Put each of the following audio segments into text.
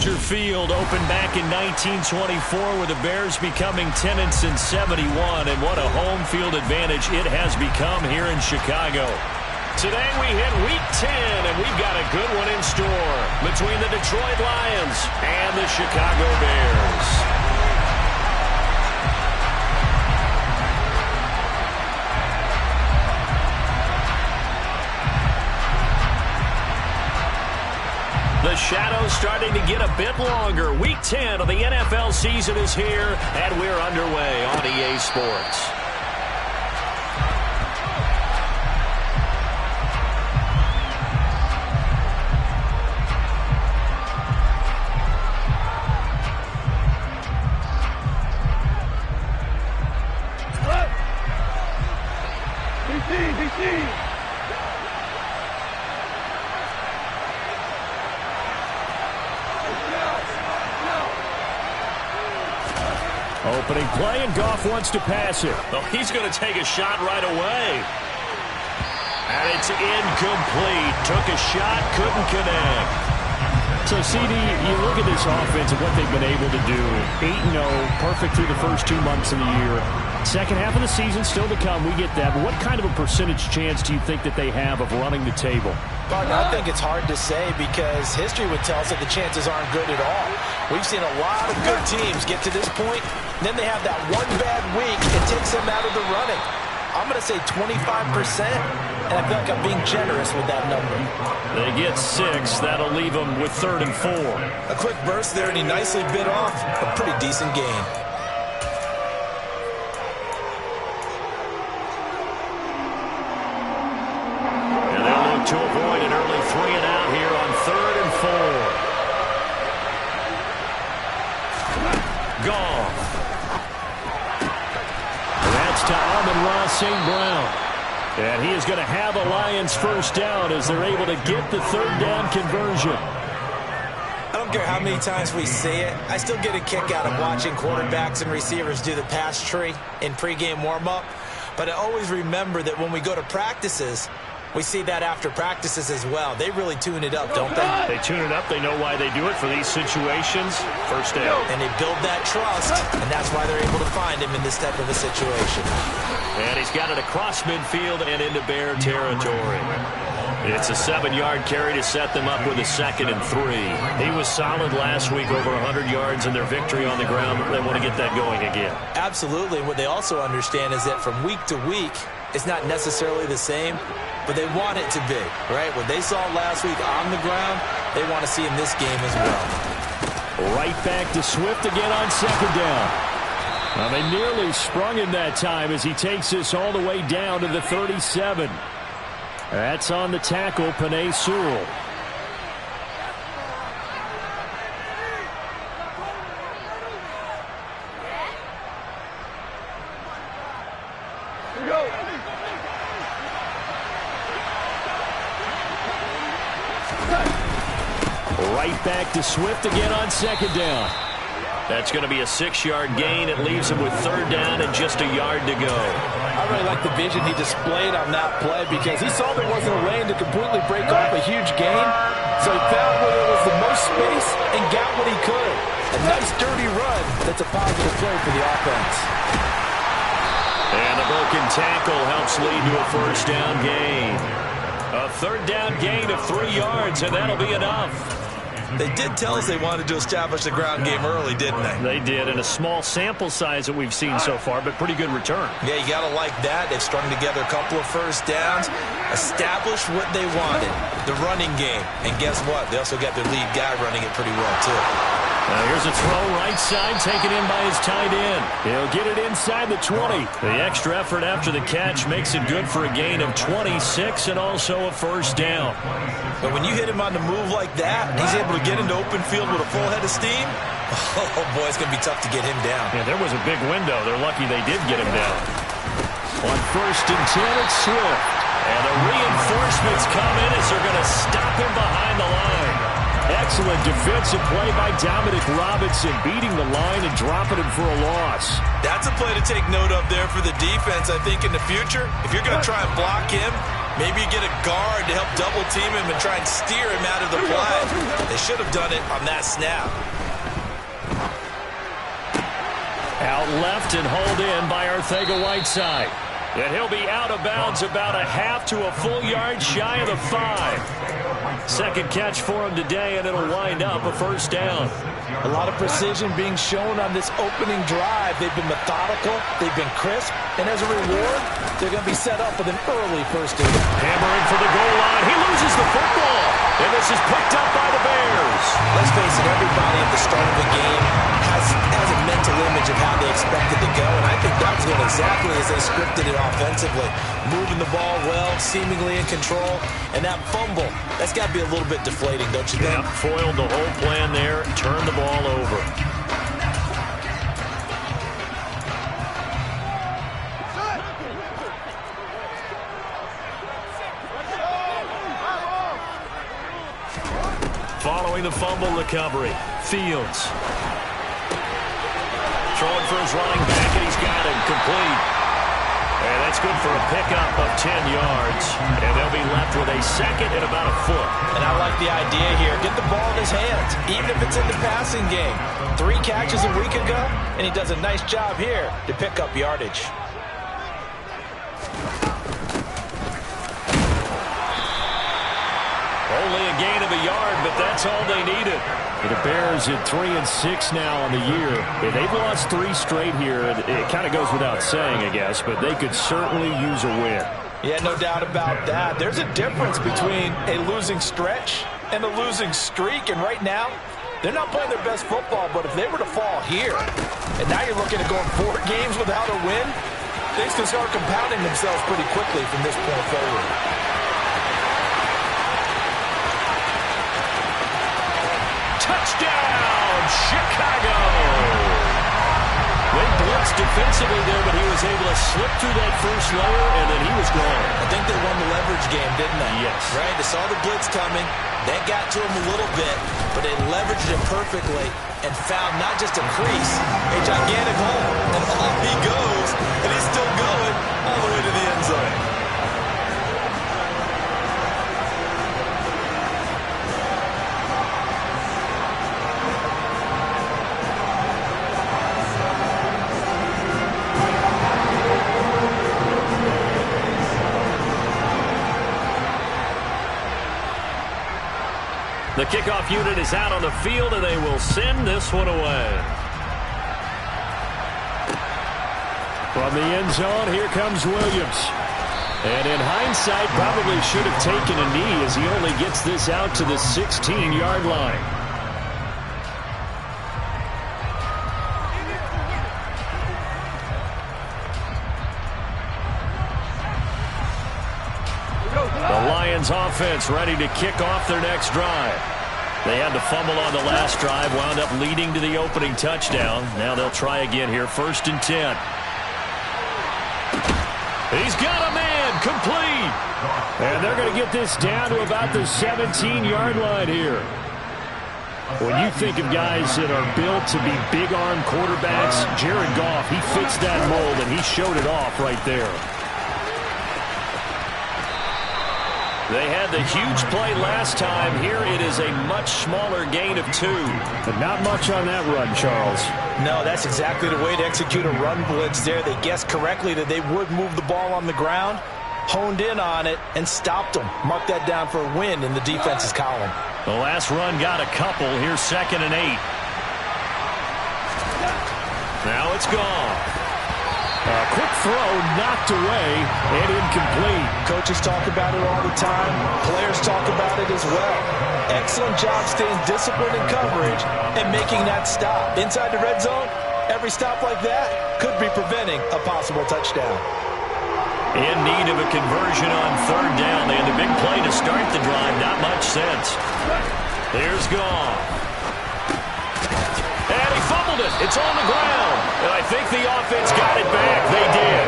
Acrisure Field opened back in 1924 with the Bears becoming 10-71, and what a home field advantage it has become here in Chicago. Today we hit Week 10, and we've got a good one in store between the Detroit Lions and the Chicago Bears. The shadow's starting to get a bit longer. Week 10 of the NFL season is here, and we're underway on EA Sports. Opening play, and Goff wants to pass it. Oh, he's going to take a shot right away. And it's incomplete. Took a shot, couldn't connect. So, CD, you look at this offense and what they've been able to do. 8-0, perfect through the first 2 months of the year. Second half of the season still to come, we get that. But what kind of a percentage chance do you think that they have of running the table? Martin, I think it's hard to say because history would tell us that the chances aren't good at all. We've seen a lot of good teams get to this point, and then they have that one bad week. It takes them out of the running. I'm going to say 25%, and I feel like I'm being generous with that number. They get 6. That'll leave them with 3rd and 4. A quick burst there, and he nicely bit off a pretty decent gain. And they'll look to avoid an early 3 and out here on 3rd and 4. Gone. That's to Amon-Ra St. Brown. And he is going to have a Lions first down as they're able to get the 3rd down conversion. I don't care how many times we say it, I still get a kick out of watching quarterbacks and receivers do the pass tree in pregame warm-up. But I always remember that when we go to practices, we see that after practices as well. They really tune it up, don't they? They tune it up. They know why they do it for these situations. First down. And they build that trust, and that's why they're able to find him in this type of a situation. And he's got it across midfield and into Bear territory. It's a 7-yard carry to set them up with a 2nd and 3. He was solid last week, over 100 yards in their victory on the ground. They want to get that going again. Absolutely. What they also understand is that from week to week, it's not necessarily the same, but they want it to be, right? What they saw last week on the ground, they want to see in this game as well. Right back to Swift again on 2nd down. Well, they nearly sprung him that time as he takes this all the way down to the 37. That's on the tackle, Penei Sewell. Right back to Swift again on 2nd down. That's going to be a 6-yard gain. It leaves him with 3rd down and just a yard to go. I really like the vision he displayed on that play because he saw there wasn't a lane to completely break off a huge gain. So he found where there was the most space and got what he could. A nice dirty run. That's a positive play for the offense. And a broken tackle helps lead to a 1st down gain. A 3rd down gain of 3 yards, and that'll be enough. They did tell us they wanted to establish the ground game early, didn't they? They did, and a small sample size that we've seen so far, but pretty good return. Yeah, you got to like that. They've strung together a couple of 1st downs, established what they wanted, the running game. And guess what? They also got their lead guy running it pretty well, too. Now here's a throw right side, taken in by his tight end. He'll get it inside the 20. The extra effort after the catch makes it good for a gain of 26 and also a 1st down. But when you hit him on the move like that, he's able to get into open field with a full head of steam. Oh, boy, it's going to be tough to get him down. Yeah, there was a big window. They're lucky they did get him down. On 1st and 10, it's Swift. And the reinforcements come in as they're going to stop him behind the line. Excellent defensive play by Dominic Robinson, beating the line and dropping him for a loss. That's a play to take note of there for the defense, I think, in the future. If you're going to try and block him, Maybe you get a guard to help double team him and try and steer him out of the play. They should have done it on that snap. Out left and hauled in by Arcega-Whiteside. And he'll be out of bounds about a half to a full yard shy of the 5. Second catch for him today, and it'll wind up a first down. A lot of precision being shown on this opening drive. They've been methodical, they've been crisp, and as a reward, they're going to be set up with an early first down. Hammering for the goal line. He loses the football, and this is picked up by the Bears. Let's face it, everybody at the start of the game has a mental image of how they expect it to go, and I think that was going exactly as they scripted it offensively. Moving the ball well, seemingly in control, and that fumble, that's got to be a little bit deflating, don't you think? Yeah, foiled the whole plan there, turned the ball over. Following the fumble recovery, Fields. Throwing for his running back, and he's got him complete. And that's good for a pickup of 10 yards. And they'll be left with a second and about a foot. And I like the idea here. Get the ball in his hands, even if it's in the passing game. 3 catches a week ago, and he does a nice job here to pick up yardage. Only a gain of a yard, but that's all they needed. The Bears at 3-6 now on the year. They've lost 3 straight here. It kind of goes without saying, I guess, but they could certainly use a win. Yeah, no doubt about that. There's a difference between a losing stretch and a losing streak, and right now, they're not playing their best football, but if they were to fall here, and now you're looking at going 4 games without a win, things can start compounding themselves pretty quickly from this point forward. Touchdown, Chicago! They blitzed defensively there, but he was able to slip through that first layer, and then he was gone. I think they won the leverage game, didn't they? Yes. Right? They saw the blitz coming. That got to him a little bit, but they leveraged it perfectly and found not just a crease, a gigantic hole. And off he goes, and he's still going all the way to the end zone. The kickoff unit is out on the field, and they will send this one away. From the end zone, here comes Williams. And in hindsight, probably should have taken a knee as he only gets this out to the 16-yard line. The Lions offense ready to kick off their next drive. They had to fumble on the last drive, wound up leading to the opening touchdown. Now they'll try again here, 1st and 10. He's got a man, complete. And they're going to get this down to about the 17-yard line here. When you think of guys that are built to be big-arm quarterbacks, Jared Goff, he fits that mold, and he showed it off right there. They had the huge play last time. Here it is a much smaller gain of 2. But not much on that run, Charles. No, that's exactly the way to execute a run blitz there. They guessed correctly that they would move the ball on the ground, honed in on it, and stopped them. Mark that down for a win in the defense's column. The last run got a couple. Here's 2nd and 8. Now it's gone. A quick throw knocked away and incomplete. Coaches talk about it all the time. Players talk about it as well. Excellent job staying disciplined in coverage and making that stop. Inside the red zone, every stop like that could be preventing a possible touchdown. In need of a conversion on 3rd down. They had the big play to start the drive. Not much sense. Here's Goff. And he fumbled it. It's on the ground. And I think the offense got it back. They did.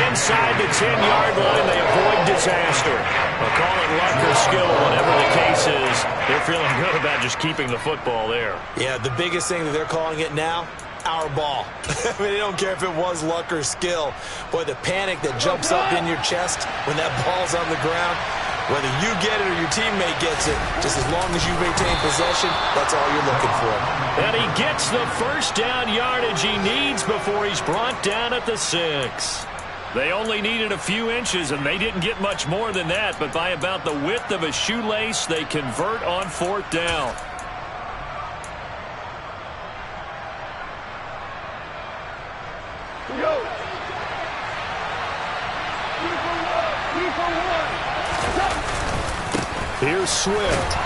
Inside the 10-yard line, they avoid disaster. They'll call it luck or skill, whatever the case is. They're feeling good about just keeping the football there. Yeah, the biggest thing that they're calling it now, our ball. I mean, I don't care if it was luck or skill. Boy, the panic that jumps up in your chest when that ball's on the ground, whether you get it or your teammate gets it, just as long as you maintain possession, that's all you're looking for. And he gets the first down yardage he needs before he's brought down at the 6. They only needed a few inches, and they didn't get much more than that, but by about the width of a shoelace, they convert on 4th down. Here's Swift.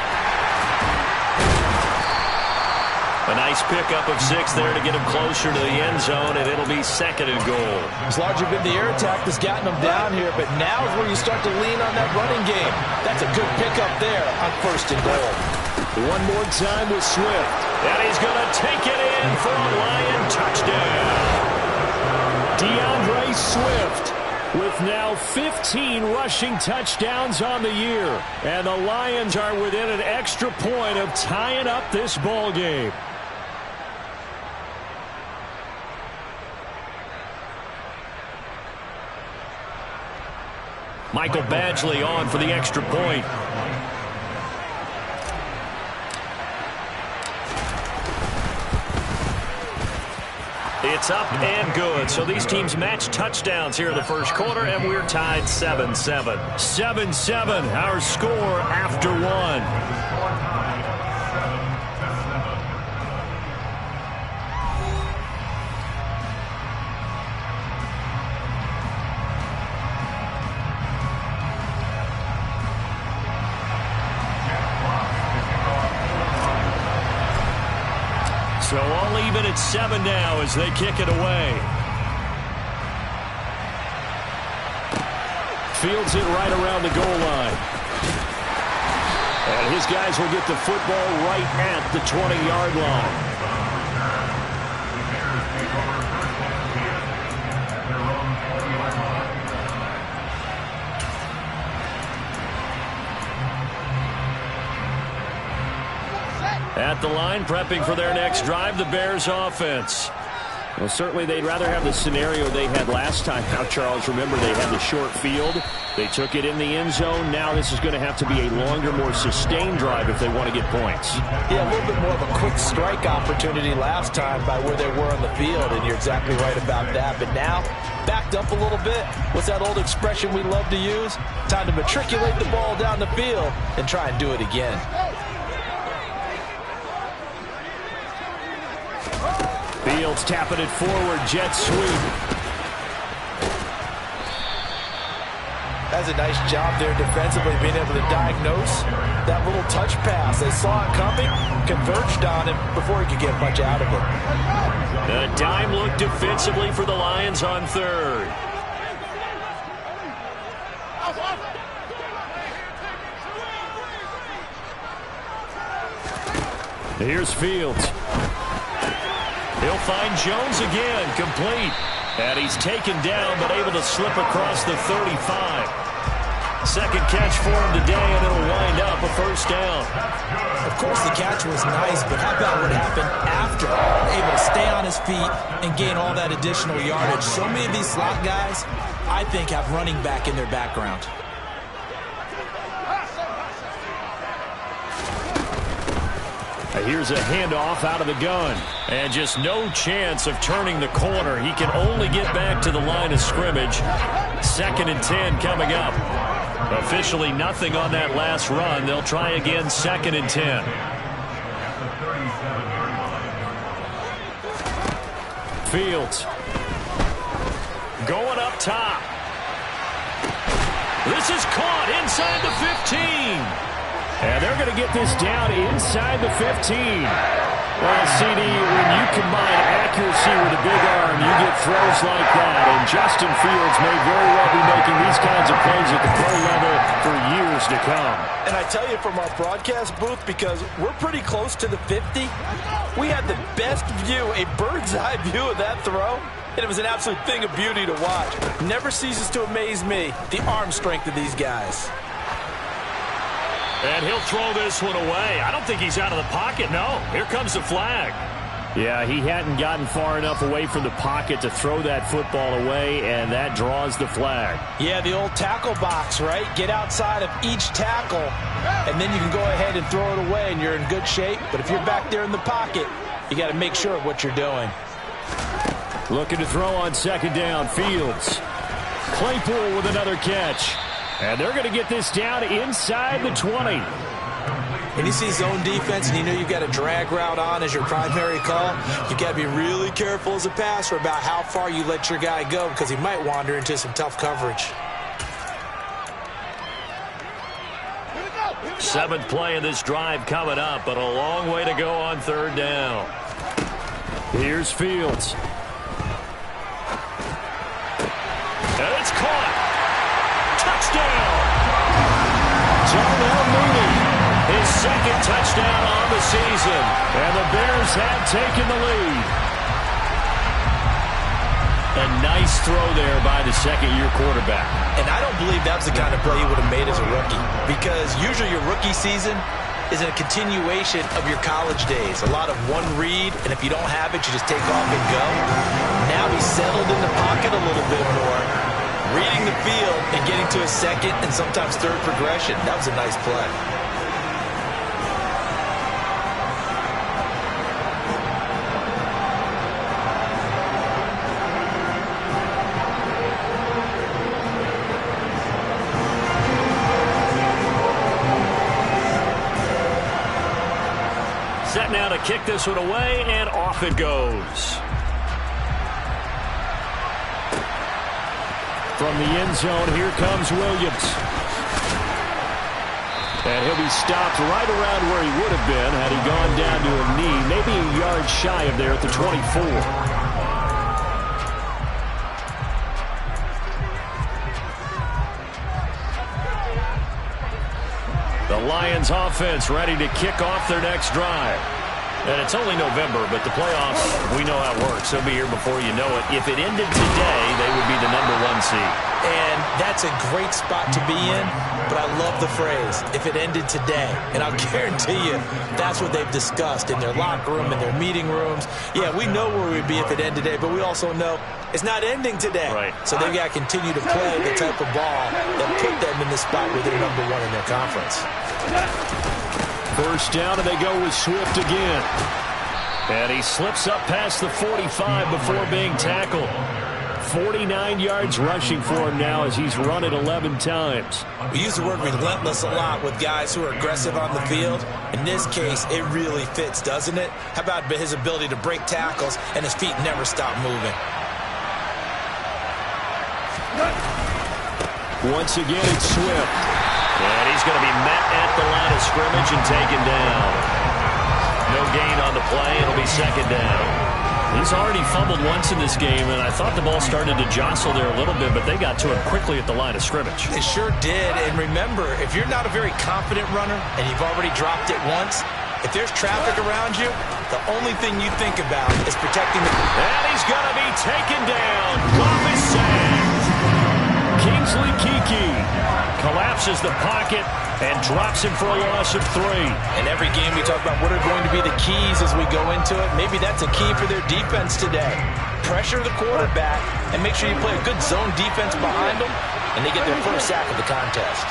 A nice pickup of 6 there to get him closer to the end zone, and it'll be 2nd and goal. It's largely been the air attack that's gotten them down here, but now is where you start to lean on that running game. That's a good pickup there on 1st and goal. One more time with Swift. And he's going to take it in for a Lion touchdown. DeAndre Swift with now 15 rushing touchdowns on the year. And the Lions are within an extra point of tying up this ball game. Michael Badgley on for the extra point. It's up and good. So these teams match touchdowns here in the first quarter, and we're tied 7-7. 7-7, our score after 1. So all even at 7 now as they kick it away. Fields it right around the goal line. And his guys will get the football right at the 20-yard line. At the line, prepping for their next drive, the Bears offense. Well, certainly they'd rather have the scenario they had last time. Now, Charles, remember they had the short field. They took it in the end zone. Now this is going to have to be a longer, more sustained drive if they want to get points. Yeah, a little bit more of a quick strike opportunity last time by where they were on the field, and you're exactly right about that. But now, backed up a little bit. What's that old expression we love to use? Time to matriculate the ball down the field and try and do it again. Fields tapping it forward, jet sweep. That's a nice job there defensively, being able to diagnose that little touch pass. They saw it coming, converged on him before he could get much out of it. A dime look defensively for the Lions on 3rd. Here's Fields. He'll find Jones again, complete. And he's taken down, but able to slip across the 35. Second catch for him today, and it'll wind up a first down. Of course, the catch was nice, but how about what happened after? Able to stay on his feet and gain all that additional yardage. So many of these slot guys, I think, have running back in their background. Here's a handoff out of the gun. And just no chance of turning the corner. He can only get back to the line of scrimmage. 2nd and 10 coming up. Officially nothing on that last run. They'll try again 2nd and 10. Fields. Going up top. This is caught inside the 15. And they're going to get this down inside the 15. Well, CD, when you combine accuracy with a big arm, you get throws like that. And Justin Fields may very well be making these kinds of plays at the pro level for years to come. And I tell you, from our broadcast booth, because we're pretty close to the 50, we had the best view, a bird's-eye view of that throw. And it was an absolute thing of beauty to watch. Never ceases to amaze me, the arm strength of these guys. And he'll throw this one away. I don't think he's out of the pocket, no. Here comes the flag. Yeah, he hadn't gotten far enough away from the pocket to throw that football away, and that draws the flag. Yeah, the old tackle box, right? Get outside of each tackle, and then you can go ahead and throw it away, and you're in good shape. But if you're back there in the pocket, you got to make sure of what you're doing. Looking to throw on second down, Fields. Claypool with another catch. And they're going to get this down inside the 20. When you see zone defense and you know you've got a drag route on as your primary call, you've got to be really careful as a passer about how far you let your guy go because he might wander into some tough coverage. Seventh play of this drive coming up, but a long way to go on third down. Here's Fields. And it's caught. Touchdown! Darnell Mooney. His second touchdown on the season. And the Bears have taken the lead. A nice throw there by the second-year quarterback. And I don't believe that was the kind of play he would have made as a rookie, because usually your rookie season is a continuation of your college days. A lot of one read, and if you don't have it, you just take off and go. Now he's settled in the pocket a little bit more, reading the field and getting to a second and sometimes third progression. That was a nice play. Set now to kick this one away, and off it goes. From the end zone, here comes Williams. And he'll be stopped right around where he would have been had he gone down to a knee, maybe a yard shy of there at the 24. The Lions offense ready to kick off their next drive. And it's only November, but the playoffs, we know how it works. They'll be here before you know it. If it ended today, they would be the #1 seed. And that's a great spot to be in, but I love the phrase, if it ended today. And I'll guarantee you, that's what they've discussed in their locker room, in their meeting rooms. Yeah, we know where we'd be if it ended today, but we also know it's not ending today. Right. So they've got to continue to play the type of ball that put them in the spot where they're #1 in their conference. First down, and they go with Swift again. And he slips up past the 45 before being tackled. 49 yards rushing for him now as he's run it 11 times. We use the word relentless a lot with guys who are aggressive on the field. In this case, it really fits, doesn't it? How about his ability to break tackles and his feet never stop moving? Once again, it's Swift. And he's going to be met at the line of scrimmage and taken down. No gain on the play. It'll be second down. He's already fumbled once in this game, and I thought the ball started to jostle there a little bit, but they got to him quickly at the line of scrimmage. It sure did. And remember, if you're not a very confident runner and you've already dropped it once, if there's traffic around you, the only thing you think about is protecting the... And he's going to be taken down. Goff is sacked. Kingsley Keke collapses the pocket and drops him for a loss of 3. In every game we talk about what are going to be the keys as we go into it. Maybe that's a key for their defense today. Pressure the quarterback and make sure you play a good zone defense behind them, and they get their first sack of the contest.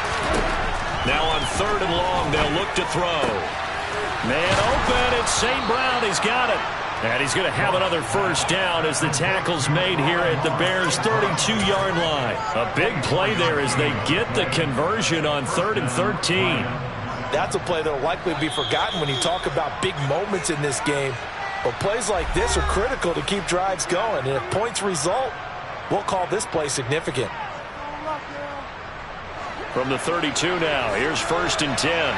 Now on 3rd and long, they'll look to throw. Man open, it's St. Brown. He's got it. And he's going to have another first down as the tackle's made here at the Bears' 32-yard line. A big play there as they get the conversion on 3rd and 13. That's a play that will likely be forgotten when you talk about big moments in this game. But plays like this are critical to keep drives going. And if points result, we'll call this play significant. From the 32 now, here's 1st and 10.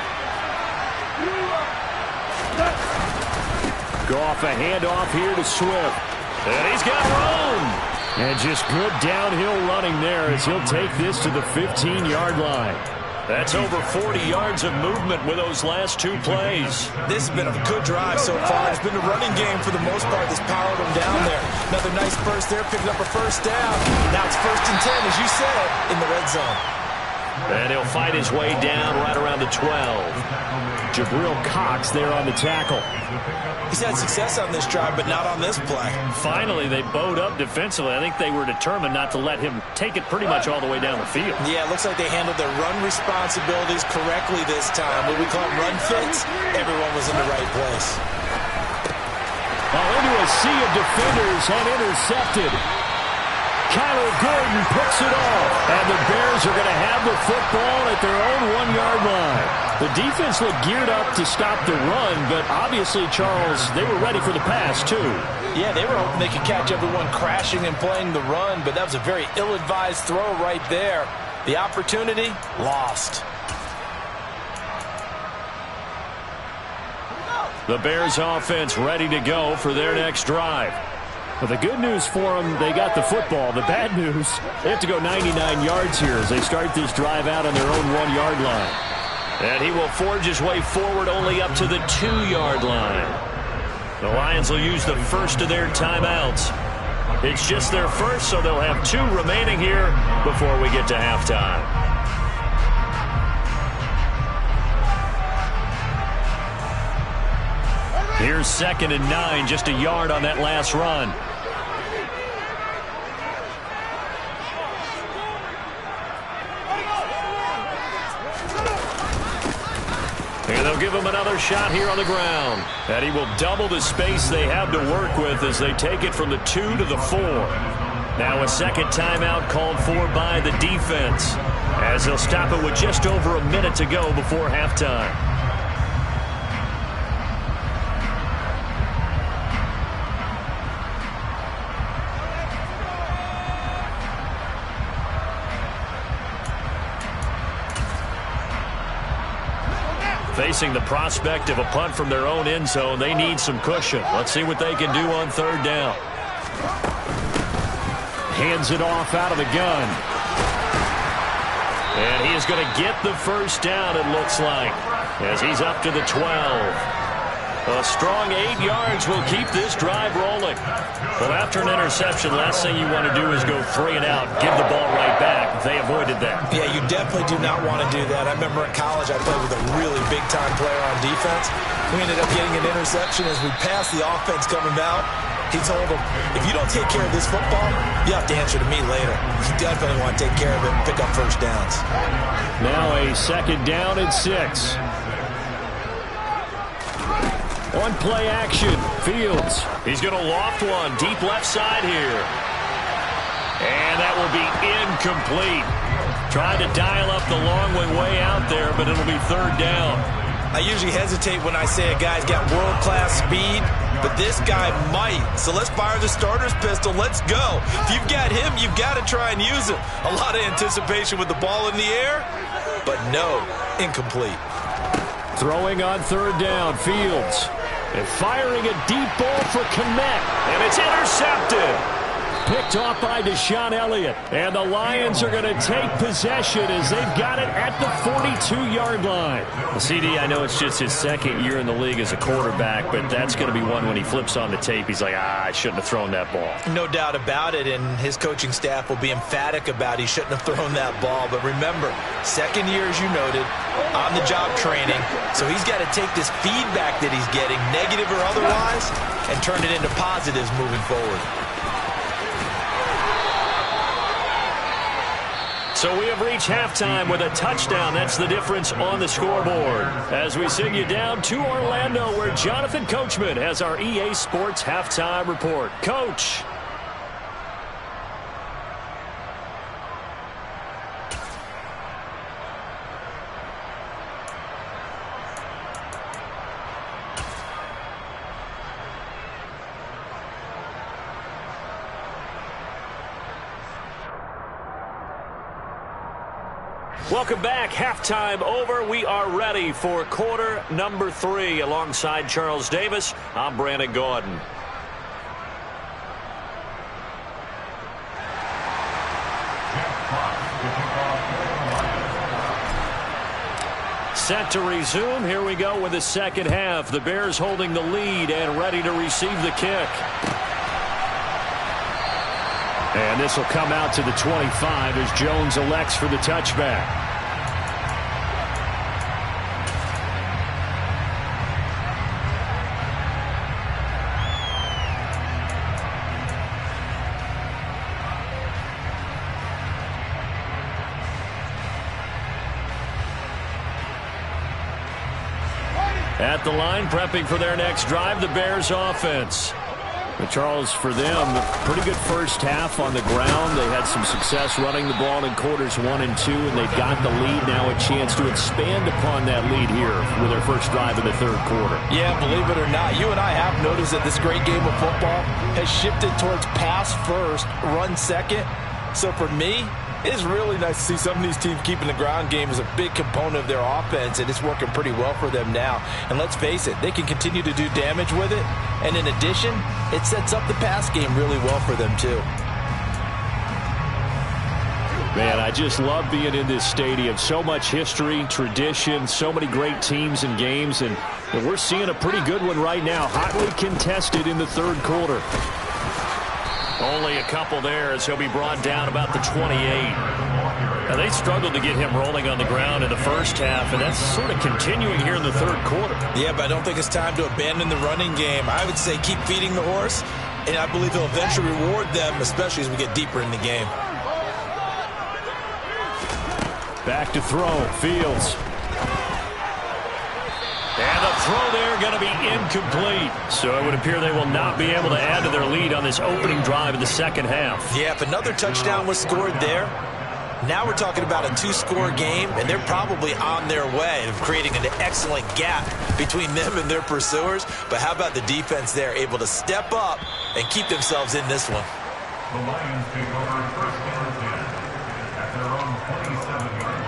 Goff a handoff here to Swift. And he's got room. And just good downhill running there as he'll take this to the 15-yard line. That's over 40 yards of movement with those last 2 plays. This has been a good drive so far. It's been a running game for the most part that's powered them down there. Another nice burst there, picking up a first down. Now it's 1st and 10, as you said, in the red zone. And he'll fight his way down right around the 12. Jabril Cox there on the tackle. He's had success on this drive, but not on this play. Finally, they bowed up defensively. I think they were determined not to let him take it pretty much all the way down the field. Yeah, it looks like they handled their run responsibilities correctly this time. What we call run fits, everyone was in the right place. Into a sea of defenders and intercepted. Kyler Gordon picks it off. And the Bears are going to have the football at their own 1-yard line. The defense looked geared up to stop the run, but obviously, Charles, they were ready for the pass, too. Yeah, they were hoping they could catch everyone crashing and playing the run, but that was a very ill-advised throw right there. The opportunity, lost. The Bears offense ready to go for their next drive. Well, the good news for them, they got the football. The bad news, they have to go 99 yards here as they start this drive out on their own 1-yard line. And he will forge his way forward only up to the 2-yard line. The Lions will use the first of their timeouts. It's just their first, so they'll have 2 remaining here before we get to halftime. Here's 2nd and 9, just a yard on that last run. And they'll give him another shot here on the ground. And he will double the space they have to work with as they take it from the 2 to the 4. Now a second timeout called for by the defense, as they'll stop it with just over a minute to go before halftime. Facing the prospect of a punt from their own end zone, they need some cushion. Let's see what they can do on 3rd down. Hands it off out of the gun. And he is going to get the first down, it looks like, as he's up to the 12. A strong 8 yards will keep this drive rolling. Well, after an interception, last thing you want to do is go 3 and out, give the ball right back. They avoided that. Yeah, you definitely do not want to do that. I remember in college I played with a really big-time player on defense. We ended up getting an interception as we passed the offense coming out. He told him, if you don't take care of this football, you have to answer to me later. You definitely want to take care of it and pick up first downs. Now a 2nd down and 6. On play action, Fields. He's going to loft one deep left side here. And that will be incomplete. Tried to dial up the long way out there, but it'll be 3rd down. I usually hesitate when I say a guy's got world-class speed, but this guy might. So let's fire the starter's pistol. Let's go. If you've got him, you've got to try and use him. A lot of anticipation with the ball in the air, but no, incomplete. Throwing on 3rd down, Fields. And firing a deep ball for Kmet. And it's intercepted. Picked off by Deshaun Elliott. And the Lions are going to take possession as they've got it at the 42-yard line. Well, CD, I know it's just his 2nd year in the league as a quarterback, but that's going to be one when he flips on the tape. He's like, I shouldn't have thrown that ball. No doubt about it, and his coaching staff will be emphatic about he shouldn't have thrown that ball. But remember, 2nd year, as you noted, on-the-job training. So he's got to take this feedback that he's getting, negative or otherwise, and turn it into positives moving forward. So we have reached halftime with a touchdown. That's the difference on the scoreboard. As we send you down to Orlando, where Jonathan Coachman has our EA Sports Halftime Report. Coach. Welcome back. Halftime over. We are ready for quarter number 3. Alongside Charles Davis, I'm Brandon Gaudin. Set to resume. Here we go with the second half. The Bears holding the lead and ready to receive the kick. And this will come out to the 25 as Jones elects for the touchback. At the line, prepping for their next drive, the Bears offense. But Charles, for them, pretty good first half on the ground. They had some success running the ball in quarters 1 and 2, and they've got the lead now, a chance to expand upon that lead here with their first drive in the third quarter. Yeah, believe it or not, you and I have noticed that this great game of football has shifted towards pass first, run second. So for me, it's really nice to see some of these teams keeping the ground game as a big component of their offense, and it's working pretty well for them now. And let's face it, they can continue to do damage with it. And in addition, it sets up the pass game really well for them too. Man, I just love being in this stadium. So much history, tradition, so many great teams and games, and we're seeing a pretty good one right now, hotly contested in the third quarter. Only a couple there as he'll be brought down about the 28. Now, they struggled to get him rolling on the ground in the first half, and that's sort of continuing here in the third quarter. Yeah, but I don't think it's time to abandon the running game. I would say keep feeding the horse, and I believe he'll eventually reward them, especially as we get deeper in the game. Back to throw, Fields. And the throw there going to be incomplete. So it would appear they will not be able to add to their lead on this opening drive in the second half. Yeah, if another touchdown was scored there, now we're talking about a 2-score game, and they're probably on their way of creating an excellent gap between them and their pursuers. But how about the defense there, able to step up and keep themselves in this one? The Lions take over first and 10 at their own 27-yard line.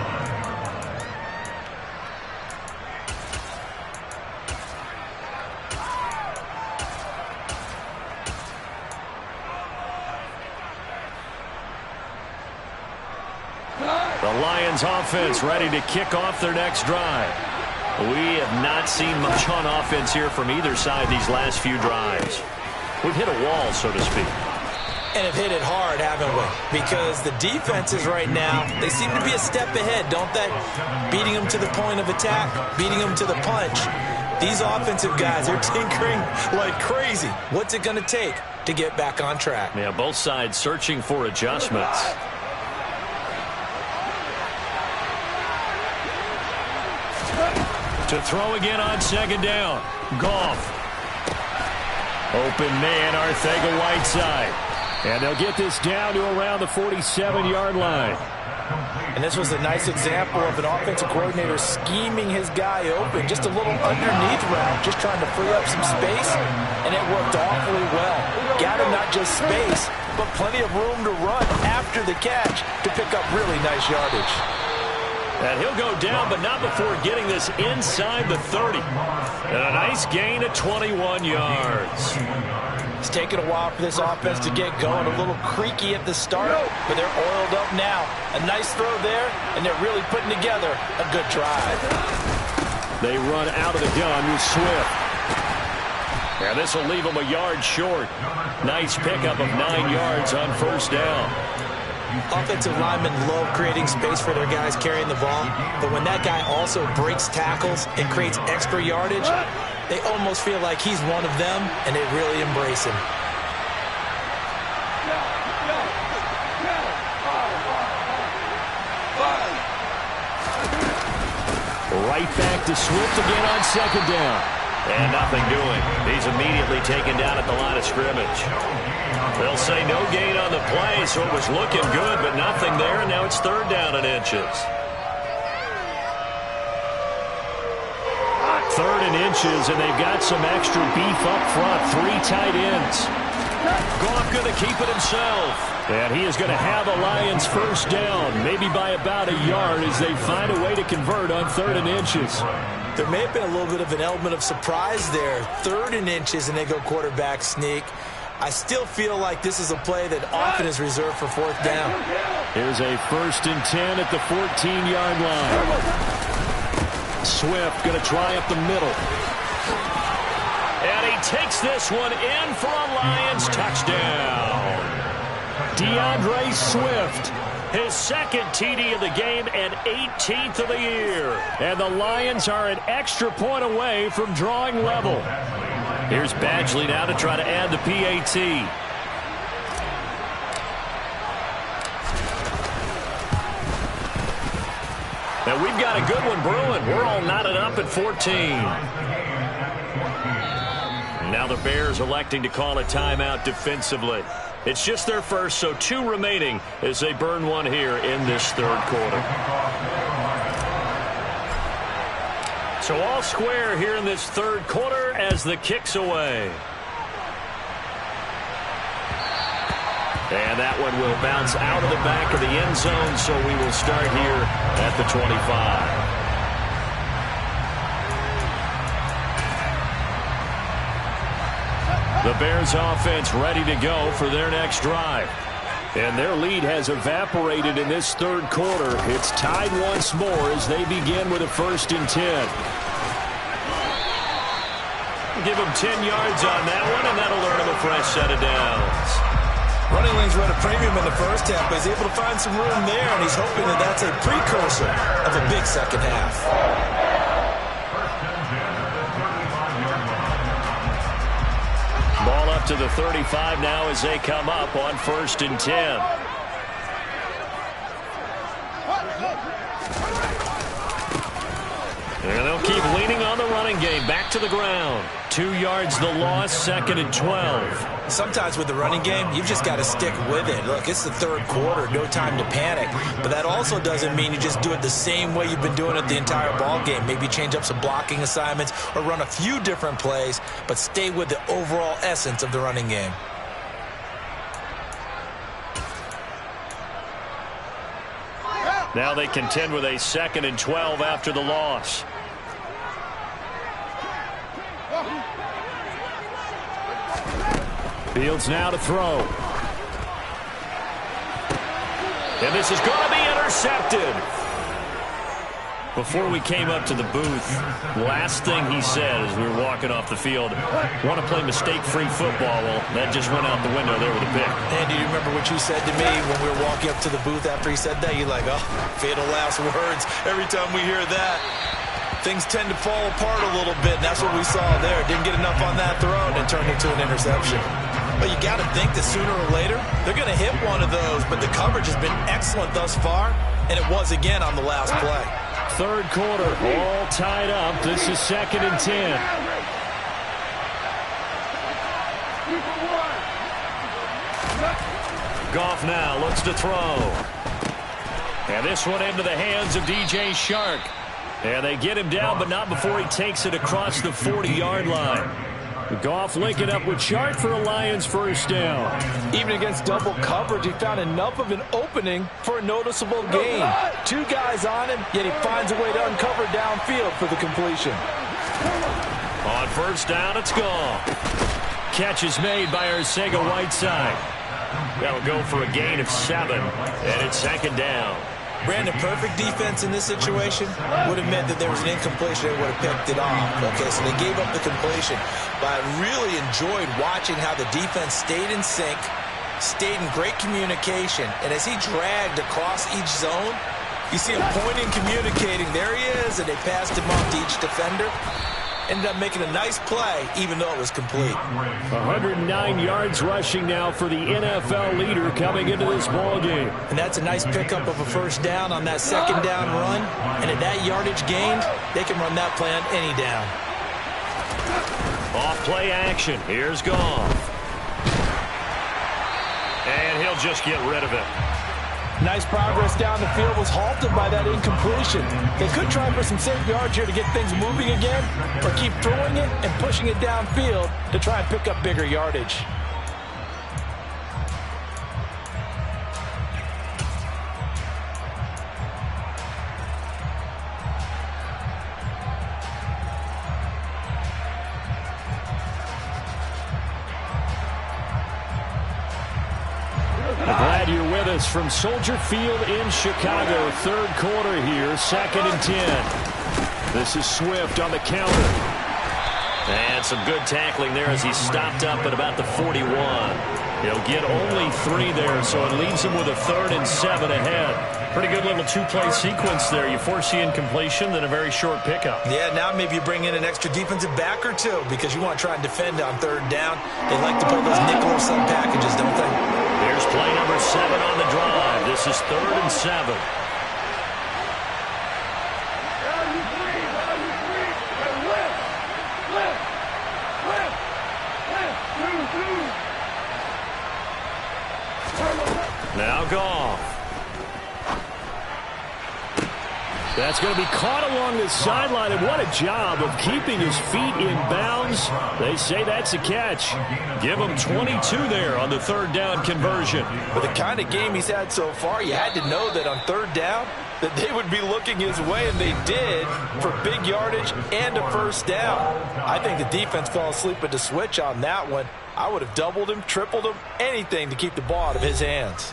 The Lions offense ready to kick off their next drive. We have not seen much on offense here from either side these last few drives. We've hit a wall, so to speak. And have hit it hard, haven't we? Because the defenses right now, they seem to be a step ahead, don't they? Beating them to the point of attack, beating them to the punch. These offensive guys are tinkering like crazy. What's it going to take to get back on track? Yeah, both sides searching for adjustments. To throw again on second down. Goff. Open man, Arcega-Whiteside. And they'll get this down to around the 47-yard line. And this was a nice example of an offensive coordinator scheming his guy open. Just a little underneath route, just trying to free up some space. And it worked awfully well. Got him not just space, but plenty of room to run after the catch to pick up really nice yardage. And he'll go down, but not before getting this inside the 30. And a nice gain of 21 yards. It's taken a while for this offense to get going. A little creaky at the start, but they're oiled up now. A nice throw there, and they're really putting together a good drive. They run out of the gun with Swift. And this will leave them a yard short. Nice pickup of 9 yards on first down. Offensive linemen love creating space for their guys carrying the ball, but when that guy also breaks tackles and creates extra yardage, they almost feel like he's one of them, and they really embrace him. Right back to Swift again on second down. And nothing doing. He's immediately taken down at the line of scrimmage. They'll say no gain on the play, so it was looking good, but nothing there, and now it's third down and inches. Third and inches, and they've got some extra beef up front. 3 tight ends. Goff going to keep it himself. And he is going to have a Lions first down, maybe by about a yard as they find a way to convert on third and inches. There may have been a little bit of an element of surprise there. Third and inches, and they go quarterback sneak. I still feel like this is a play that often is reserved for fourth down. Here's a 1st and 10 at the 14-yard line. Swift going to try up the middle. And he takes this one in for a Lions touchdown. DeAndre Swift. His second TD of the game and 18th of the year. And the Lions are an extra point away from drawing level. Here's Badgley now to try to add the PAT. And we've got a good one brewing. We're all knotted up at 14. Now the Bears electing to call a timeout defensively. It's just their first, so 2 remaining as they burn one here in this third quarter. So all square here in this third quarter as the kick's away. And that one will bounce out of the back of the end zone, so we will start here at the 25. The Bears offense ready to go for their next drive. And their lead has evaporated in this third quarter. It's tied once more as they begin with a 1st and 10. Give him 10 yards on that one, and that'll earn him a fresh set of downs. Running lanes run a premium in the first half, but he's able to find some room there, and he's hoping that that's a precursor of a big second half. Ball up to the 35 now as they come up on 1st and 10. And they'll keep leaning on the running game. Back to the ground. 2 yards the loss, 2nd and 12. Sometimes with the running game, you've just got to stick with it. Look, it's the third quarter, no time to panic. But that also doesn't mean you just do it the same way you've been doing it the entire ball game. Maybe change up some blocking assignments or run a few different plays, but stay with the overall essence of the running game. Now they contend with a 2nd and 12 after the loss. Fields now to throw. And this is going to be intercepted. Before we came up to the booth, last thing he said as we were walking off the field, want to play mistake-free football. Well, that just went out the window there with a pick. Andy, do you remember what you said to me when we were walking up to the booth after he said that? You're like, oh, fatal last words. Every time we hear that, things tend to fall apart a little bit, and that's what we saw there. Didn't get enough on that throw, and it turned into an interception. But you got to think that sooner or later, they're going to hit one of those, but the coverage has been excellent thus far, and it was again on the last play. Third quarter, all tied up. This is 2nd and 10. Goff now looks to throw. And this one into the hands of DJ Chark. And they get him down, but not before he takes it across the 40-yard line. Goff linking up with Chark for a Lions 1st down. Even against double coverage, he found enough of an opening for a noticeable gain. 2 guys on him, yet he finds a way to uncover downfield for the completion. On 1st down, it's Goff. Catch is made by Arcega-Whiteside. That'll go for a gain of 7, and it's 2nd down. Brandon, perfect defense in this situation would have meant that there was an incompletion. They would have picked it off. Okay, so they gave up the completion. But I really enjoyed watching how the defense stayed in sync, stayed in great communication. And as he dragged across each zone, you see him pointing, communicating. There he is, and they passed him off to each defender. Ended up making a nice play, even though it was complete. 109 yards rushing now for the NFL leader coming into this ball game. And that's a nice pickup of a 1st down on that 2nd down run. And at that yardage gained, they can run that play on any down. Off play action. Here's Goff. And he'll just get rid of it. Nice progress down the field, was halted by that incompletion. They could try for some safe yards here to get things moving again, or keep throwing it and pushing it downfield to try and pick up bigger yardage. Glad you're with us from Soldier Field in Chicago. Third quarter here, 2nd and 10. This is Swift on the counter. And some good tackling there as he stopped up at about the 41. He'll get only 3 there, so it leaves him with a 3rd and 7 ahead. Pretty good little 2-play sequence there. You force the incompletion, then a very short pickup. Yeah, now maybe you bring in an extra defensive back or 2 because you want to try and defend on 3rd down. They like to pull those nickel or sub packages, don't they? Here's play number 7 on the drive. This is 3rd and 7. Now Goff. That's going to be caught along the sideline, and what a job of keeping his feet in bounds. They say that's a catch. Give him 22 there on the third down conversion. With the kind of game he's had so far, you had to know that on third down that they would be looking his way, and they did, for big yardage and a first down. I think the defense fell asleep at the switch on that one. I would have doubled him, tripled him, anything to keep the ball out of his hands.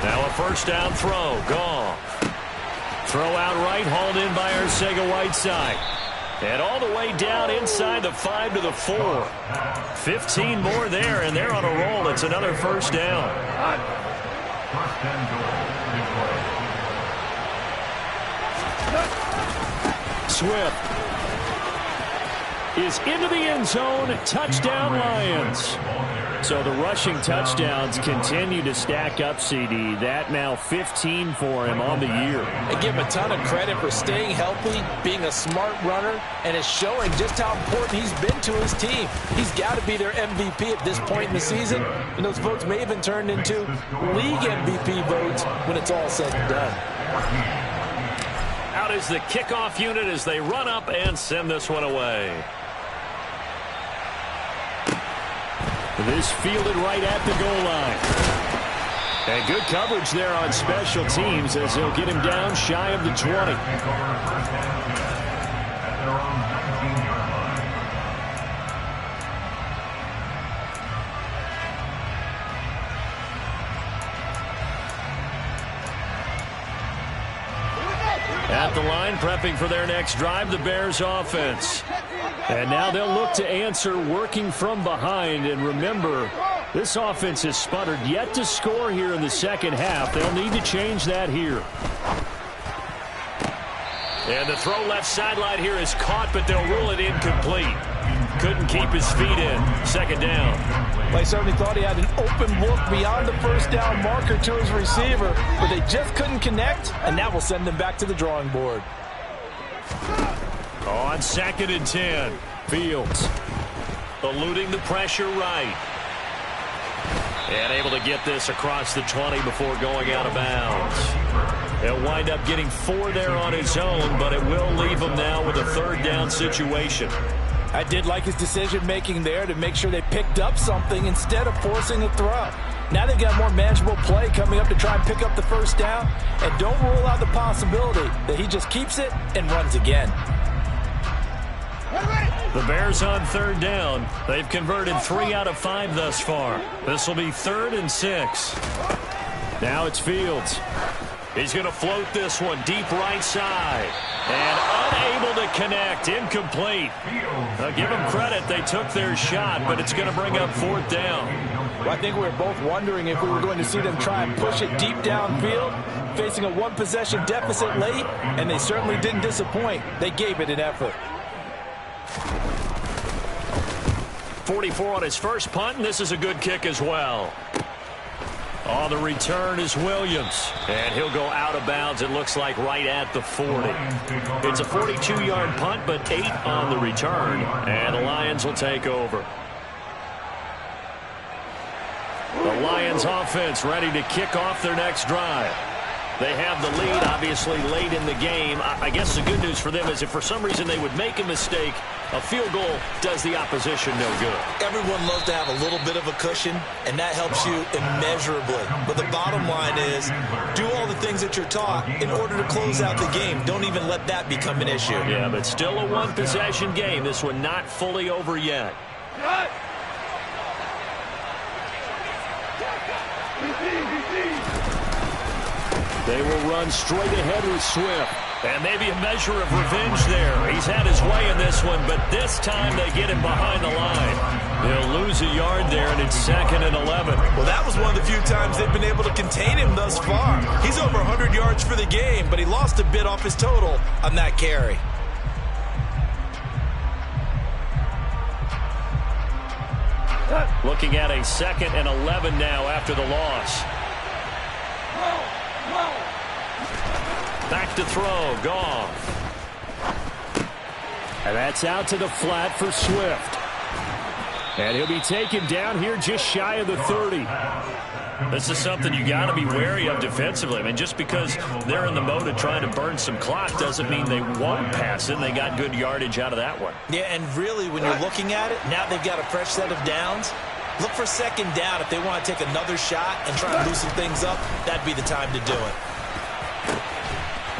Now a first down throw. Goff. Throw out right, hauled in by Arcega-Whiteside. And all the way down inside the 5 to the 4. 15 more there, and they're on a roll. It's another first down. Swift is into the end zone. Touchdown, Lions. So the rushing touchdowns continue to stack up, CD. That now 15 for him on the year. I give him a ton of credit for staying healthy, being a smart runner, and it's showing just how important he's been to his team. He's got to be their MVP at this point in the season, and those votes may have been turned into league MVP votes when it's all said and done. Out is the kickoff unit as they run up and send this one away. This fielded right at the goal line. And good coverage there on special teams as they'll get him down shy of the 20. At the line, prepping for their next drive, the Bears offense. And now they'll look to answer working from behind. And remember, this offense has sputtered yet to score here in the second half. They'll need to change that here. And the throw left sideline here is caught, but they'll rule it incomplete. Couldn't keep his feet in. Second down. They certainly thought he had an open look beyond the first down marker to his receiver, but they just couldn't connect, and that will send them back to the drawing board. On 2nd and 10. Fields eluding the pressure right. And able to get this across the 20 before going out of bounds. He'll wind up getting 4 there on his own, but it will leave him now with a third down situation. I did like his decision-making there to make sure they picked up something instead of forcing a throw. Now they've got more manageable play coming up to try and pick up the first down, and don't rule out the possibility that he just keeps it and runs again. The Bears on third down. They've converted 3 out of 5 thus far. This will be 3rd and 6. Now it's Fields. He's going to float this one deep right side. And unable to connect. Incomplete. Now give them credit. They took their shot, but it's going to bring up 4th down. Well, I think we were both wondering if we were going to see them try and push it deep downfield, facing a one-possession deficit late, and they certainly didn't disappoint. They gave it an effort. 44 on his first punt, and this is a good kick as well. On the return is Williams, and he'll go out of bounds, it looks like, right at the 40. It's a 42-yard punt, but 8 on the return, and the Lions will take over. The Lions offense ready to kick off their next drive. They have the lead, obviously, late in the game. I guess the good news for them is if for some reason they would make a mistake, a field goal does the opposition no good. Everyone loves to have a little bit of a cushion, and that helps you immeasurably. But the bottom line is, do all the things that you're taught in order to close out the game. Don't even let that become an issue. Yeah, but still a one-possession game. This one not fully over yet. They will run straight ahead with Swift. And maybe a measure of revenge there. He's had his way in this one, but this time they get him behind the line. They'll lose a yard there, and it's 2nd and 11. Well, that was one of the few times they've been able to contain him thus far. He's over 100 yards for the game, but he lost a bit off his total on that carry. Looking at a 2nd and 11 now after the loss. Back to throw. Goff. And that's out to the flat for Swift. And he'll be taken down here just shy of the 30. This is something you got to be wary of defensively. I mean, just because they're in the mode of trying to burn some clock doesn't mean they won't pass it. And they got good yardage out of that one. Yeah, and really, when you're looking at it, now they've got a fresh set of downs. Look for second down if they want to take another shot and try and loosen things up. That'd be the time to do it.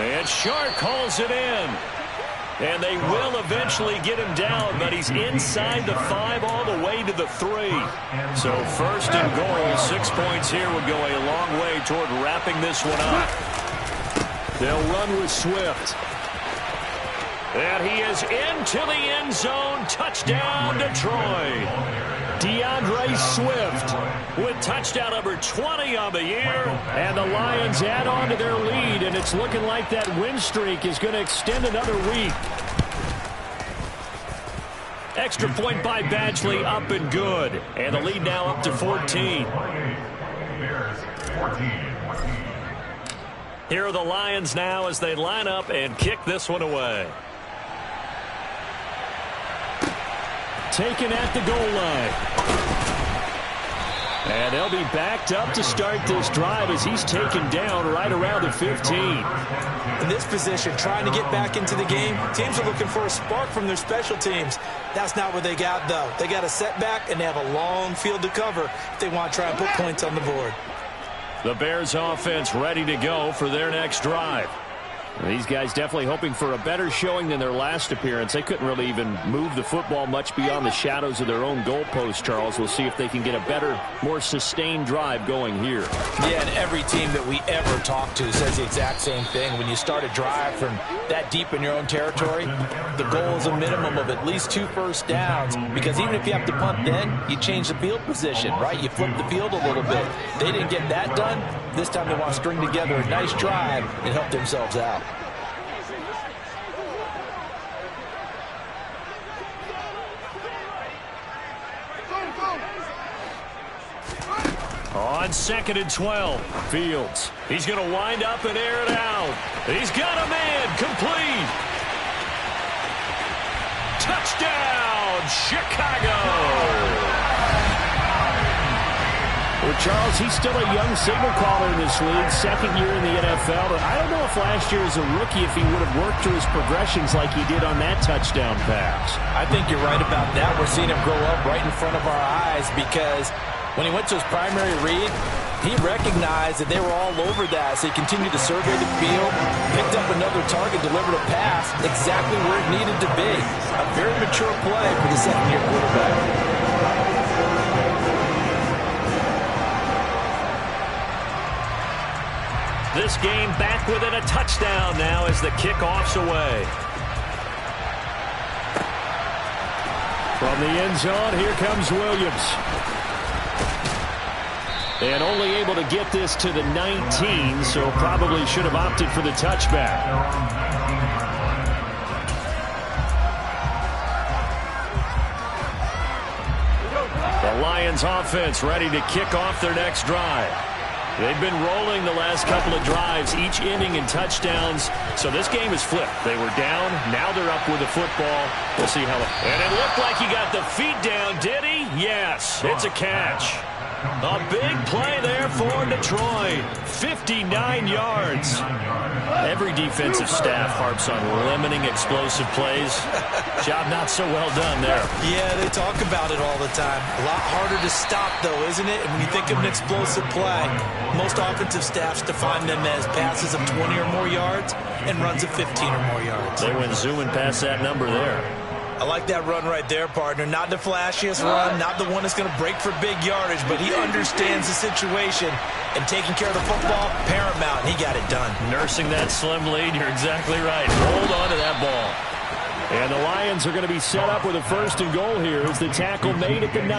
And Shark calls it in. And they will eventually get him down, but he's inside the 5 all the way to the 3. So first and goal, 6 points here would go a long way toward wrapping this one up. They'll run with Swift. And he is into the end zone. Touchdown, Detroit. DeAndre Swift with touchdown number 20 on the year. And the Lions add on to their lead, and it's looking like that win streak is going to extend another week. Extra point by Badgley, up and good. And the lead now up to 14. Here are the Lions now as they line up and kick this one away. Taken at the goal line. And they'll be backed up to start this drive as he's taken down right around the 15. In this position, trying to get back into the game, teams are looking for a spark from their special teams. That's not what they got, though. They got a setback, and they have a long field to cover if they want to try and put points on the board. The Bears offense ready to go for their next drive. These guys definitely hoping for a better showing than their last appearance. They couldn't really even move the football much beyond the shadows of their own goalpost, Charles. We'll see if they can get a better, more sustained drive going here. Yeah, and every team that we ever talk to says the exact same thing. When you start a drive from that deep in your own territory, the goal is a minimum of at least 2 first downs, because even if you have to punt then, you change the field position, right? You flip the field a little bit. They didn't get that done. This time they want to string together a nice drive and help themselves out. On 2nd and 12, Fields. He's going to wind up and air it out. He's got a man complete. Touchdown, Chicago. Well, Charles, he's still a young signal caller in this league, second year in the NFL. But I don't know if last year as a rookie if he would have worked through his progressions like he did on that touchdown pass. I think you're right about that. We're seeing him grow up right in front of our eyes, because when he went to his primary read, he recognized that they were all over that. So he continued to survey the field, picked up another target, delivered a pass exactly where it needed to be. A very mature play for the second-year quarterback. This game back within a touchdown now as the kickoff's away. From the end zone, here comes Williams. And only able to get this to the 19, so probably should have opted for the touchback. The Lions offense ready to kick off their next drive. They've been rolling the last couple of drives, each inning in touchdowns. So this game is flipped. They were down. Now they're up with the football. We'll see how it... And it looked like he got the feet down, did he? Yes, it's a catch. A big play there for Detroit. 59 yards. Every defensive staff harps on limiting explosive plays. Job not so well done there. Yeah, they talk about it all the time. A lot harder to stop, though, isn't it? And when you think of an explosive play, most offensive staffs define them as passes of 20 or more yards and runs of 15 or more yards. They went zooming past that number there. I like that run right there, partner. Not the flashiest run, not the one that's going to break for big yardage, but he understands the situation, and taking care of the football, paramount, and he got it done. Nursing that slim lead, you're exactly right. Hold on to that ball. And the Lions are going to be set up with a first and goal here as the tackle made at the 9.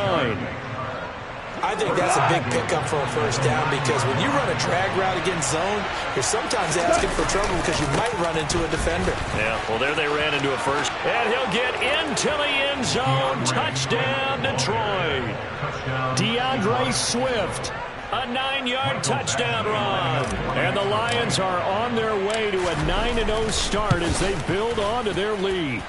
I think that's a big pickup for a first down, because when you run a drag route against zone, you're sometimes asking for trouble because you might run into a defender. Yeah, well, there they ran into a first. And he'll get into the end zone. Touchdown, Detroit. DeAndre Swift A 9-yard touchdown run. And the Lions are on their way to a 9-0 start as they build on to their lead.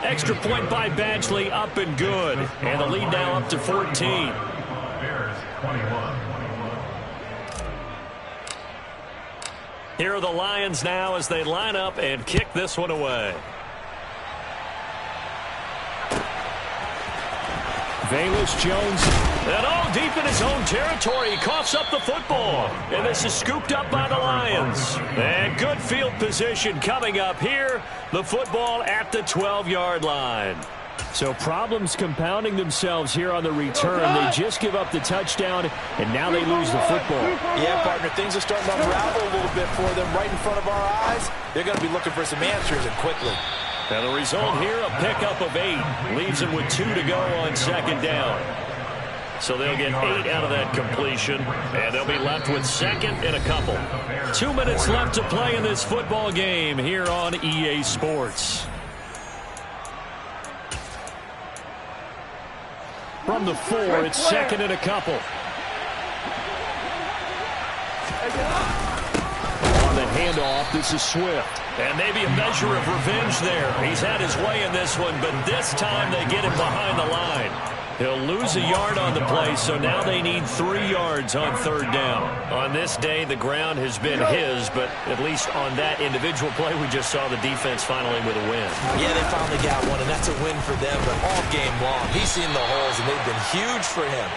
Extra point by Badgley, up and good. And the lead now up to 14. Bears 21. Here are the Lions now as they line up and kick this one away. Velus Jones. And all deep in his own territory, he coughs up the football. And this is scooped up by the Lions. And good field position coming up here. The football at the 12-yard line. So problems compounding themselves here on the return. They just give up the touchdown, and now they lose the football. Yeah, partner, things are starting to unravel a little bit for them right in front of our eyes. They're going to be looking for some answers, and quickly. And the result here, a pickup of 8. Leaves them with 2 to go on second down. So they'll get 8 out of that completion, and they'll be left with second and a couple. 2 minutes left to play in this football game here on EA Sports. From the 4, it's second and a couple. On the handoff, this is Swift. And maybe a measure of revenge there. He's had his way in this one, but this time they get him behind the line. He'll lose a yard on the play, so now they need 3 yards on third down. On this day, the ground has been his, but at least on that individual play, we just saw the defense finally with a win. Yeah, they finally got one, and that's a win for them, but all game long, he's seen the holes, and they've been huge for him.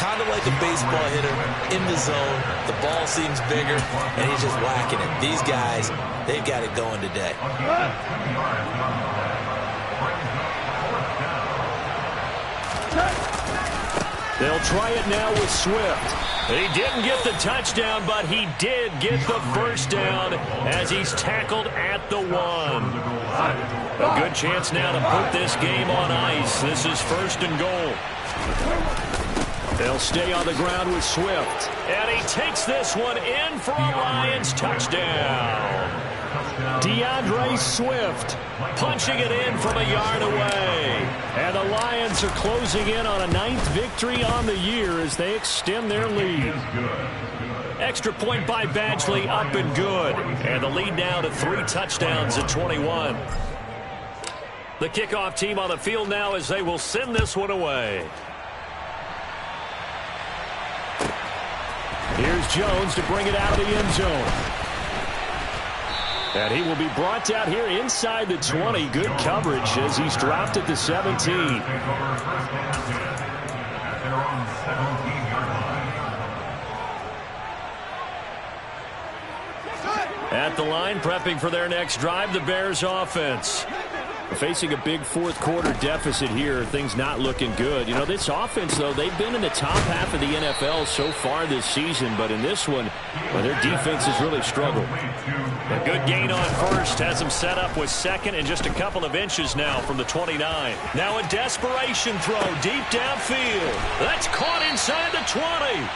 Kind of like a baseball hitter in the zone. The ball seems bigger, and he's just whacking it. These guys, they've got it going today. They'll try it now with Swift. He didn't get the touchdown, but he did get the first down as he's tackled at the 1. A good chance now to put this game on ice. This is first and goal. They'll stay on the ground with Swift. And he takes this one in for a Lions touchdown. DeAndre Swift punching it in from a yard away. And the Lions are closing in on a 9th victory on the year as they extend their lead. Extra point by Badgley, up and good. And the lead now to 3 touchdowns at 21. The kickoff team on the field now as they will send this one away. Here's Jones to bring it out of the end zone. And he will be brought out here inside the 20. Good coverage as he's dropped at the 17. At the line, prepping for their next drive, the Bears offense. Facing a big fourth-quarter deficit here, things not looking good. You know, this offense, though, they've been in the top half of the NFL so far this season, but in this one, well, their defense has really struggled. A good gain on first has them set up with second and just a couple of inches now from the 29. Now a desperation throw deep downfield. That's caught inside the 20.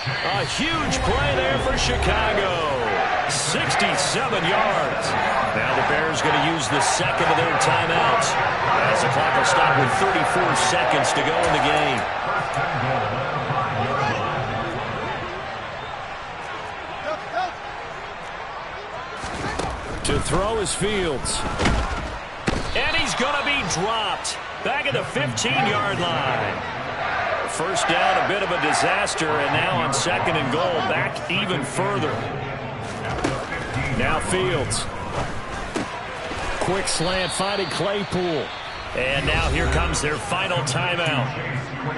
A huge play there for Chicago. 67 yards. Now the Bears going to use the second of their timeouts as the clock will stop with 34 seconds to go in the game. To throw is Fields. And he's going to be dropped back at the 15-yard line. First down, a bit of a disaster, and now on second and goal, back even further. Now Fields. Quick slant finding Claypool. And now here comes their final timeout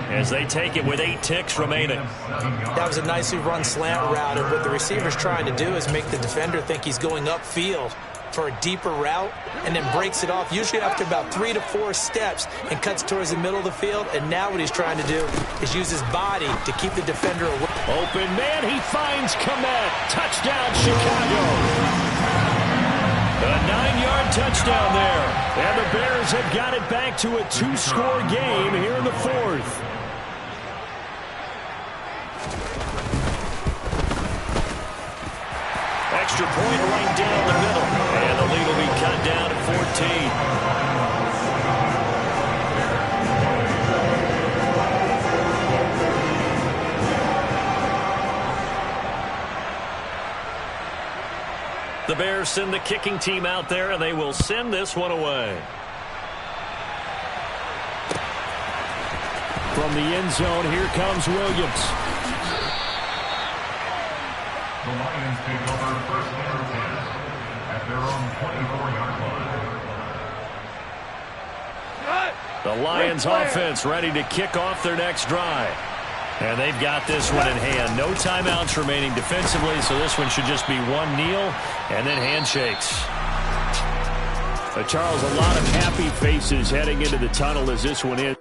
as they take it with 8 ticks remaining. That was a nicely run slant route, and what the receiver's trying to do is make the defender think he's going upfield for a deeper route and then breaks it off, usually after about 3 to 4 steps, and cuts towards the middle of the field. And now what he's trying to do is use his body to keep the defender away. Open man, he finds Kmet. Touchdown, Chicago. A 9-yard touchdown there. And the Bears have got it back to a 2-score game here in the 4th. Extra point right down the middle. And the lead will be cut down at 14. The Bears send the kicking team out there, and they will send this one away. From the end zone, here comes Williams. The Lions take over first and 10 at their own 24-yard line. The Lions offense ready to kick off their next drive. And they've got this one in hand. No timeouts remaining defensively, so this one should just be one kneel and then handshakes. Charles, a lot of happy faces heading into the tunnel as this one is.